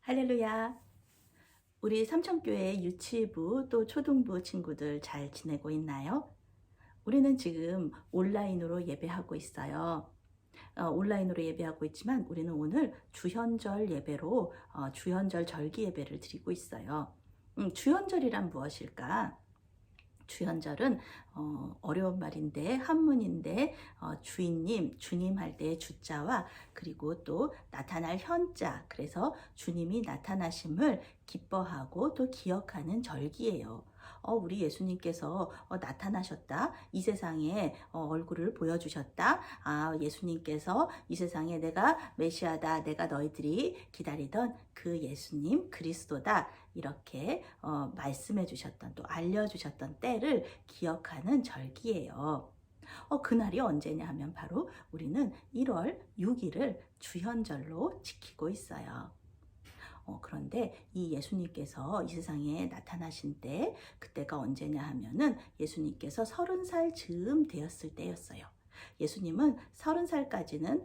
할렐루야. 우리 삼천교회 유치부 또 초등부 친구들 잘 지내고 있나요? 우리는 지금 온라인으로 예배하고 있어요. 온라인으로 예배하고 있지만 우리는 오늘 주현절 예배로 주현절 절기 예배를 드리고 있어요. 주현절이란 무엇일까? 주현절은 어려운 말인데 한문인데 주인님, 주님 할 때의 주자와 그리고 또 나타날 현자, 그래서 주님이 나타나심을 기뻐하고 또 기억하는 절기예요. 우리 예수님께서 나타나셨다. 이 세상에 얼굴을 보여주셨다. 예수님께서 이 세상에 내가 메시아다. 내가 너희들이 기다리던 그 예수님 그리스도다. 이렇게 말씀해 주셨던 또 알려주셨던 때를 기억하는 절기예요. 그날이 언제냐 하면 바로 우리는 1월 6일을 주현절로 지키고 있어요. 그런데 이 예수님께서 이 세상에 나타나신 때 그때가 언제냐 하면은 예수님께서 30살 즈음 되었을 때였어요. 예수님은 30살까지는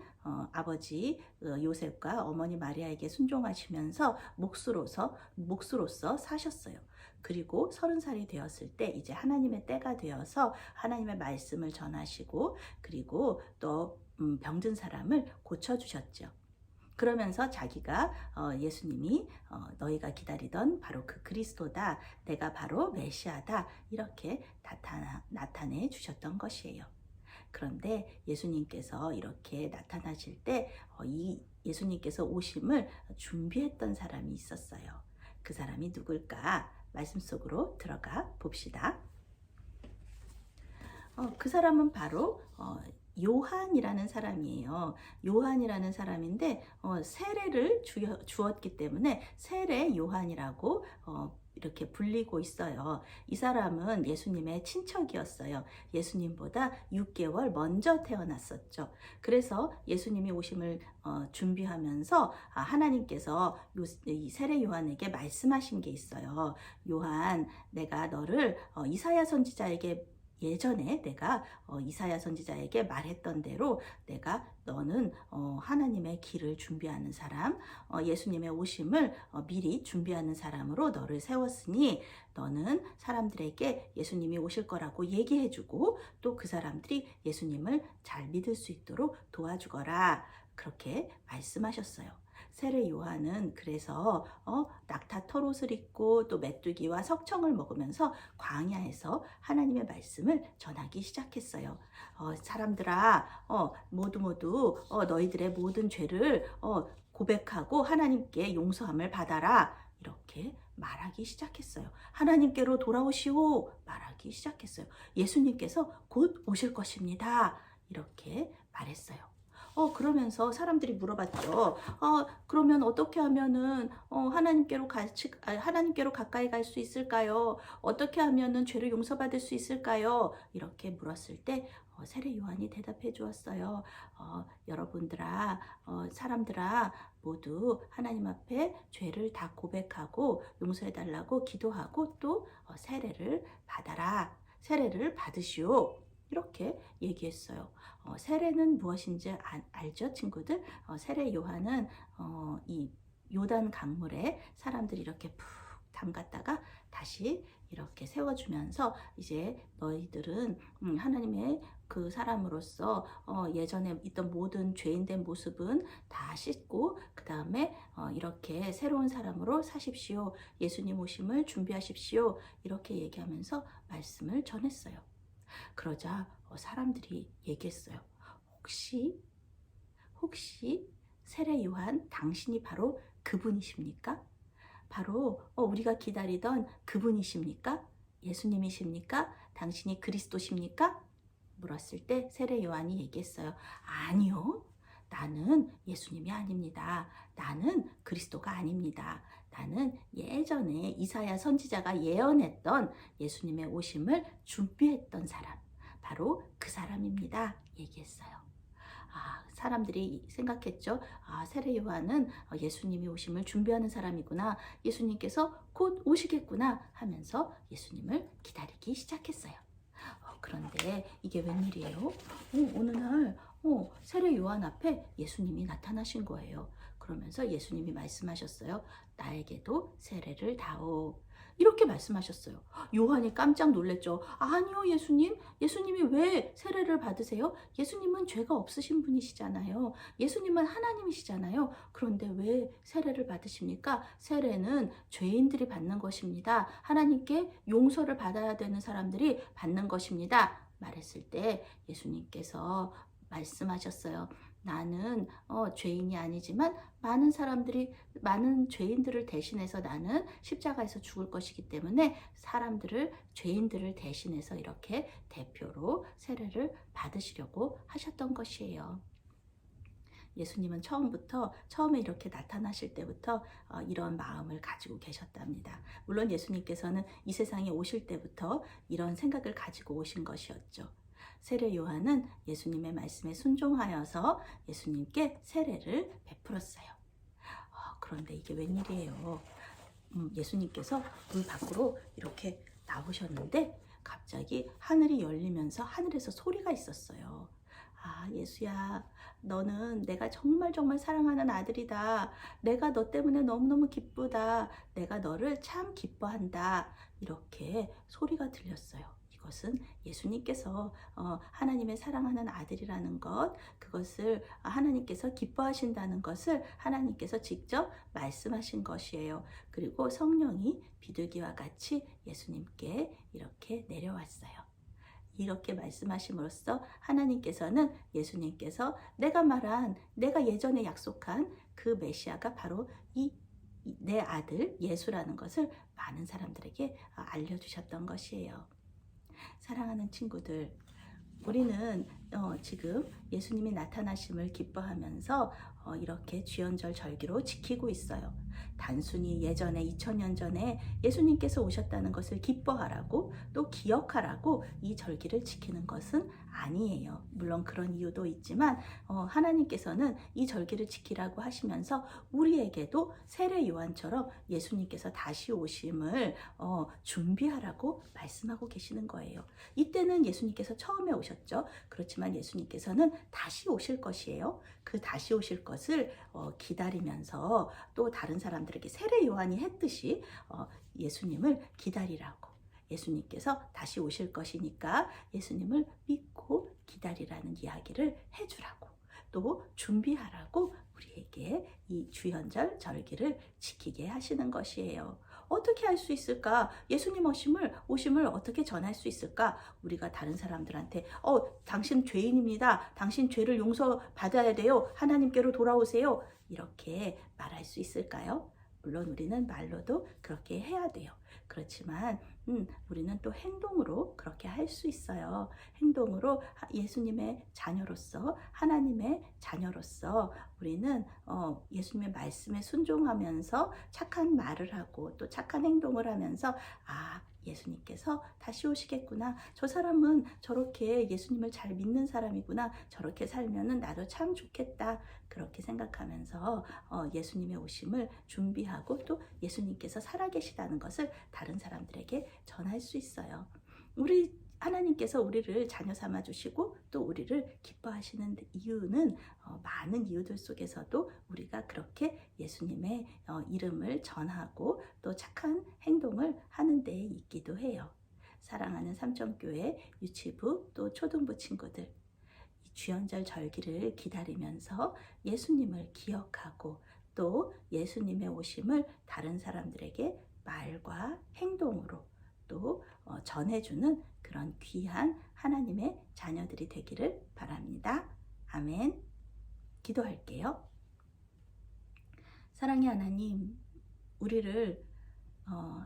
아버지 요셉과 어머니 마리아에게 순종하시면서 몫으로서 사셨어요. 그리고 30살이 되었을 때 이제 하나님의 때가 되어서 하나님의 말씀을 전하시고 그리고 또 병든 사람을 고쳐주셨죠. 그러면서 자기가 예수님이 너희가 기다리던 바로 그 그리스도다. 내가 바로 메시아다. 이렇게 나타내 주셨던 것이에요. 그런데 예수님께서 이렇게 나타나실 때 이 예수님께서 오심을 준비했던 사람이 있었어요. 그 사람이 누굴까? 말씀 속으로 들어가 봅시다. 그 사람은 바로 요한이라는 사람이에요. 요한이라는 사람인데 세례를 주었기 때문에 세례 요한이라고 이렇게 불리고 있어요. 이 사람은 예수님의 친척이었어요. 예수님보다 6개월 먼저 태어났었죠. 그래서 예수님이 오심을 준비하면서 하나님께서 이 세례 요한에게 말씀하신 게 있어요. 요한, 내가 너를 이사야 선지자에게 예전에 내가 이사야 선지자에게 말했던 대로 너는 하나님의 길을 준비하는 사람, 예수님의 오심을 미리 준비하는 사람으로 너를 세웠으니 너는 사람들에게 예수님이 오실 거라고 얘기해주고 또 그 사람들이 예수님을 잘 믿을 수 있도록 도와주거라. 그렇게 말씀하셨어요. 세례 요한은 그래서 낙타 털옷을 입고 또 메뚜기와 석청을 먹으면서 광야에서 하나님의 말씀을 전하기 시작했어요. 사람들아, 모두 너희들의 모든 죄를 고백하고 하나님께 용서함을 받아라. 이렇게 말하기 시작했어요. 하나님께로 돌아오시오 말하기 시작했어요. 예수님께서 곧 오실 것입니다. 이렇게 말했어요. 그러면서 사람들이 물어봤죠. 그러면 어떻게 하면은 하나님께로 가까이 갈 수 있을까요? 어떻게 하면은 죄를 용서받을 수 있을까요? 이렇게 물었을 때 세례 요한이 대답해 주었어요. 여러분들아, 사람들아, 모두 하나님 앞에 죄를 다 고백하고 용서해 달라고 기도하고 또 세례를 받아라. 세례를 받으시오. 이렇게 얘기했어요. 세례는 무엇인지 알죠, 친구들? 세례 요한은 이 요단 강물에 사람들이 이렇게 푹 담갔다가 다시 이렇게 세워주면서 이제 너희들은 하나님의 그 사람으로서 예전에 있던 모든 죄인된 모습은 다 씻고 그 다음에 이렇게 새로운 사람으로 사십시오. 예수님 오심을 준비하십시오. 이렇게 얘기하면서 말씀을 전했어요. 그러자 사람들이 얘기했어요. 혹시 세례 요한 당신이 바로 그분이십니까? 바로 우리가 기다리던 그분이십니까? 예수님이십니까? 당신이 그리스도십니까? 물었을 때 세례 요한이 얘기했어요. 아니요. 나는 예수님이 아닙니다. 나는 그리스도가 아닙니다. 나는 예전에 이사야 선지자가 예언했던 예수님의 오심을 준비했던 사람, 바로 그 사람입니다. 얘기했어요. 사람들이 생각했죠. 세례 요한은 예수님이 오심을 준비하는 사람이구나. 예수님께서 곧 오시겠구나 하면서 예수님을 기다리기 시작했어요. 그런데 이게 웬일이에요? 어느 날 세례 요한 앞에 예수님이 나타나신 거예요. 그러면서 예수님이 말씀하셨어요. 나에게도 세례를 다오. 이렇게 말씀하셨어요. 요한이 깜짝 놀랐죠. 아니요, 예수님. 예수님이 왜 세례를 받으세요? 예수님은 죄가 없으신 분이시잖아요. 예수님은 하나님이시잖아요. 그런데 왜 세례를 받으십니까? 세례는 죄인들이 받는 것입니다. 하나님께 용서를 받아야 되는 사람들이 받는 것입니다. 말했을 때 예수님께서 말씀하셨어요. 나는 죄인이 아니지만 많은 죄인들을 대신해서 나는 십자가에서 죽을 것이기 때문에 죄인들을 대신해서 이렇게 대표로 세례를 받으시려고 하셨던 것이에요. 예수님은 처음에 이렇게 나타나실 때부터 이런 마음을 가지고 계셨답니다. 물론 예수님께서는 이 세상에 오실 때부터 이런 생각을 가지고 오신 것이었죠. 세례 요한은 예수님의 말씀에 순종하여서 예수님께 세례를 베풀었어요. 그런데 이게 웬일이에요? 예수님께서 물 밖으로 이렇게 나오셨는데 갑자기 하늘이 열리면서 하늘에서 소리가 있었어요. 아, 예수야, 너는 내가 정말 정말 사랑하는 아들이다. 내가 너 때문에 너무너무 기쁘다. 내가 너를 참 기뻐한다. 이렇게 소리가 들렸어요. 이것은 예수님께서 하나님의 사랑하는 아들이라는 것, 그것을 하나님께서 기뻐하신다는 것을 하나님께서 직접 말씀하신 것이에요. 그리고 성령이 비둘기와 같이 예수님께 이렇게 내려왔어요. 이렇게 말씀하심으로써 하나님께서는 예수님께서 내가 예전에 약속한 그 메시아가 바로 내 아들 예수라는 것을 많은 사람들에게 알려주셨던 것이에요. 사랑하는 친구들, 우리는 지금 예수님이 나타나심을 기뻐하면서 이렇게 주연절 절기로 지키고 있어요. 단순히 예전에 2000년 전에 예수님께서 오셨다는 것을 기뻐하라고 또 기억하라고 이 절기를 지키는 것은 아니에요. 물론 그런 이유도 있지만 하나님께서는 이 절기를 지키라고 하시면서 우리에게도 세례 요한처럼 예수님께서 다시 오심을 준비하라고 말씀하고 계시는 거예요. 이때는 예수님께서 처음에 오셨죠. 그렇지만 예수님께서는 다시 오실 것이에요. 그 다시 오실 것을 기다리면서 또 다른 사람들에게 세례 요한이 했듯이 예수님을 기다리라고, 예수님께서 다시 오실 것이니까 예수님을 믿고 기다리라는 이야기를 해주라고, 또 준비하라고 우리에게 이 주연절 절기를 지키게 하시는 것이에요. 어떻게 할 수 있을까? 예수님 오심을 어떻게 전할 수 있을까? 우리가 다른 사람들한테 당신 죄인입니다. 당신 죄를 용서받아야 돼요. 하나님께로 돌아오세요. 이렇게 말할 수 있을까요? 물론 우리는 말로도 그렇게 해야 돼요. 그렇지만 우리는 또 행동으로 그렇게 할 수 있어요. 행동으로 예수님의 자녀로서, 하나님의 자녀로서 우리는 예수님의 말씀에 순종하면서 착한 말을 하고 또 착한 행동을 하면서 예수님께서 다시 오시겠구나. 저 사람은 저렇게 예수님을 잘 믿는 사람이구나. 저렇게 살면은 나도 참 좋겠다. 그렇게 생각하면서 예수님의 오심을 준비하고 또 예수님께서 살아계시다는 것을 다른 사람들에게 전할 수 있어요. 하나님께서 우리를 자녀 삼아 주시고 또 우리를 기뻐하시는 이유는 많은 이유들 속에서도 우리가 그렇게 예수님의 이름을 전하고 또 착한 행동을 하는 데 있기도 해요. 사랑하는 삼천교회 유치부 또 초등부 친구들, 이 주연절 절기를 기다리면서 예수님을 기억하고 또 예수님의 오심을 다른 사람들에게 말과 행동으로 또 전해주는 그런 귀한 하나님의 자녀들이 되기를 바랍니다. 아멘. 기도할게요. 사랑의 하나님, 우리를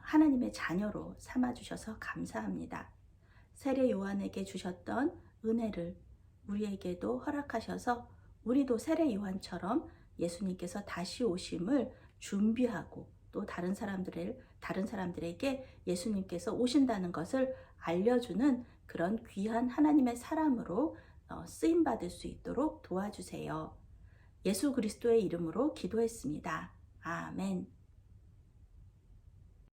하나님의 자녀로 삼아주셔서 감사합니다. 세례 요한에게 주셨던 은혜를 우리에게도 허락하셔서 우리도 세례 요한처럼 예수님께서 다시 오심을 준비하고 또 다른 사람들에게 예수님께서 오신다는 것을 알려주는 그런 귀한 하나님의 사람으로 쓰임받을 수 있도록 도와주세요. 예수 그리스도의 이름으로 기도했습니다. 아멘.